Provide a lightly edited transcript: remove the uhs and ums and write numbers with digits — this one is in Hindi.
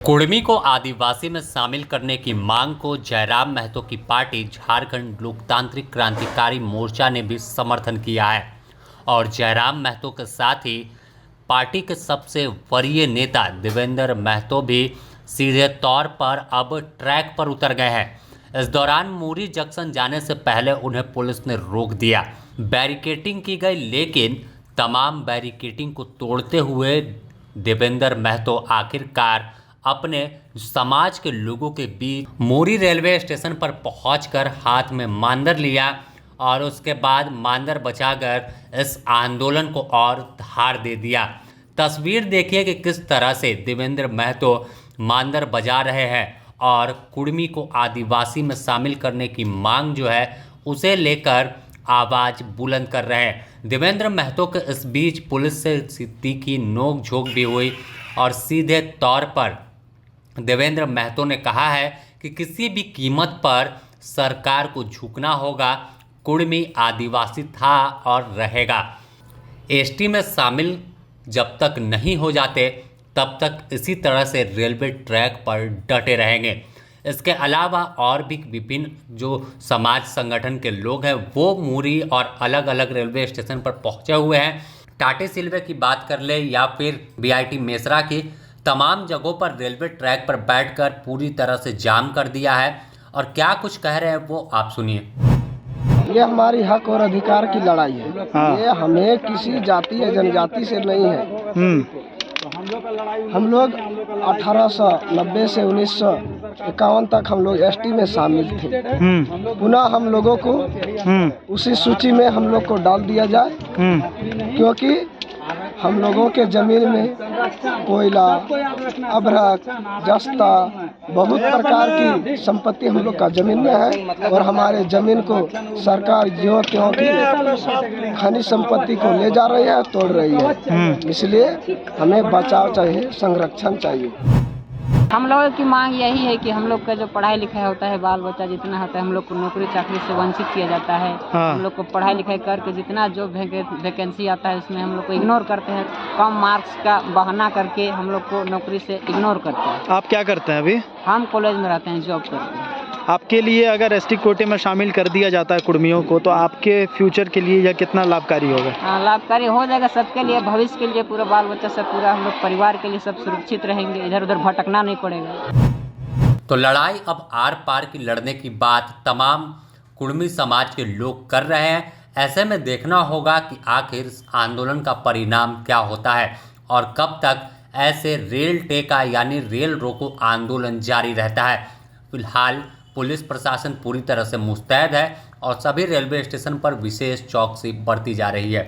कुर्मी को आदिवासी में शामिल करने की मांग को जयराम महतो की पार्टी झारखंड लोकतांत्रिक क्रांतिकारी मोर्चा ने भी समर्थन किया है और जयराम महतो के साथ ही पार्टी के सबसे वरीय नेता देवेंद्र महतो भी सीधे तौर पर अब ट्रैक पर उतर गए हैं। इस दौरान मूरी जंक्शन जाने से पहले उन्हें पुलिस ने रोक दिया, बैरिकेडिंग की गई, लेकिन तमाम बैरिकेडिंग को तोड़ते हुए देवेंद्र महतो आखिरकार अपने समाज के लोगों के बीच मूरी रेलवे स्टेशन पर पहुंचकर हाथ में मांदर लिया और उसके बाद मांदर बचाकर इस आंदोलन को और धार दे दिया। तस्वीर देखिए कि किस तरह से देवेंद्र महतो मांदर बजा रहे हैं और कुर्मी को आदिवासी में शामिल करने की मांग जो है उसे लेकर आवाज़ बुलंद कर रहे हैं। देवेंद्र महतो के इस बीच पुलिस से तीखी नोक झोंक भी हुई और सीधे तौर पर देवेंद्र महतो ने कहा है कि किसी भी कीमत पर सरकार को झुकना होगा। कुर्मी आदिवासी था और रहेगा। एसटी में शामिल जब तक नहीं हो जाते तब तक इसी तरह से रेलवे ट्रैक पर डटे रहेंगे। इसके अलावा और भी विभिन्न जो समाज संगठन के लोग हैं वो मूरी और अलग अलग रेलवे स्टेशन पर पहुंचे हुए हैं। टाटे सिल्वे की बात कर ले या फिर बीआईटी मेसरा की, तमाम जगहों पर रेलवे ट्रैक पर बैठकर पूरी तरह से जाम कर दिया है। और क्या कुछ कह रहे हैं वो आप सुनिए। ये हमारी हक और अधिकार की लड़ाई है। ये हमें किसी जाति या जनजाति से नहीं है। हम लोग 1890 से 1951 तक हम लोग एसटी में शामिल थे। पुनः हम लोगों को उसी सूची में हम लोग को डाल दिया जाए, क्योंकि हम लोगों के जमीन में कोयला, अभ्रक, जस्ता, बहुत प्रकार की संपत्ति हम लोग का जमीन में है और हमारे जमीन को सरकार जो क्योंकि खनिज संपत्ति को ले जा रही है, तोड़ रही है। इसलिए हमें बचाव चाहिए, संरक्षण चाहिए। हम लोगों की मांग यही है कि हम लोग का जो पढ़ाई लिखाई होता है, बाल बच्चा जितना होता है, हम लोग को नौकरी चाकरी से वंचित किया जाता है। हम लोग को पढ़ाई लिखाई करके जितना जो वैकेंसी आता है उसमें हम लोग को इग्नोर करते हैं। कम मार्क्स का बहाना करके हम लोग को नौकरी से इग्नोर करते हैं। आप क्या करते हैं अभी? हम कॉलेज में रहते हैं, जॉब करते हैं। आपके लिए अगर एसटी कोटे में शामिल कर दिया जाता है कुर्मियों को, तो आपके फ्यूचर के लिए यह कितना लाभकारी होगा? लाभकारी हो जाएगा सबके लिए, भविष्य के लिए, पूरा बाल बच्चा सब, पूरा हम लोग परिवार के लिए सब सुरक्षित रहेंगे, इधर उधर भटकना नहीं पड़ेगा। तो लड़ाई अब आर पार की लड़ने की बात तमाम कुर्मी समाज के लोग कर रहे हैं। ऐसे में देखना होगा कि आखिर इस आंदोलन का परिणाम क्या होता है और कब तक ऐसे रेल टेका यानी रेल रोको आंदोलन जारी रहता है। फिलहाल पुलिस प्रशासन पूरी तरह से मुस्तैद है और सभी रेलवे स्टेशन पर विशेष चौकसी बरती जा रही है।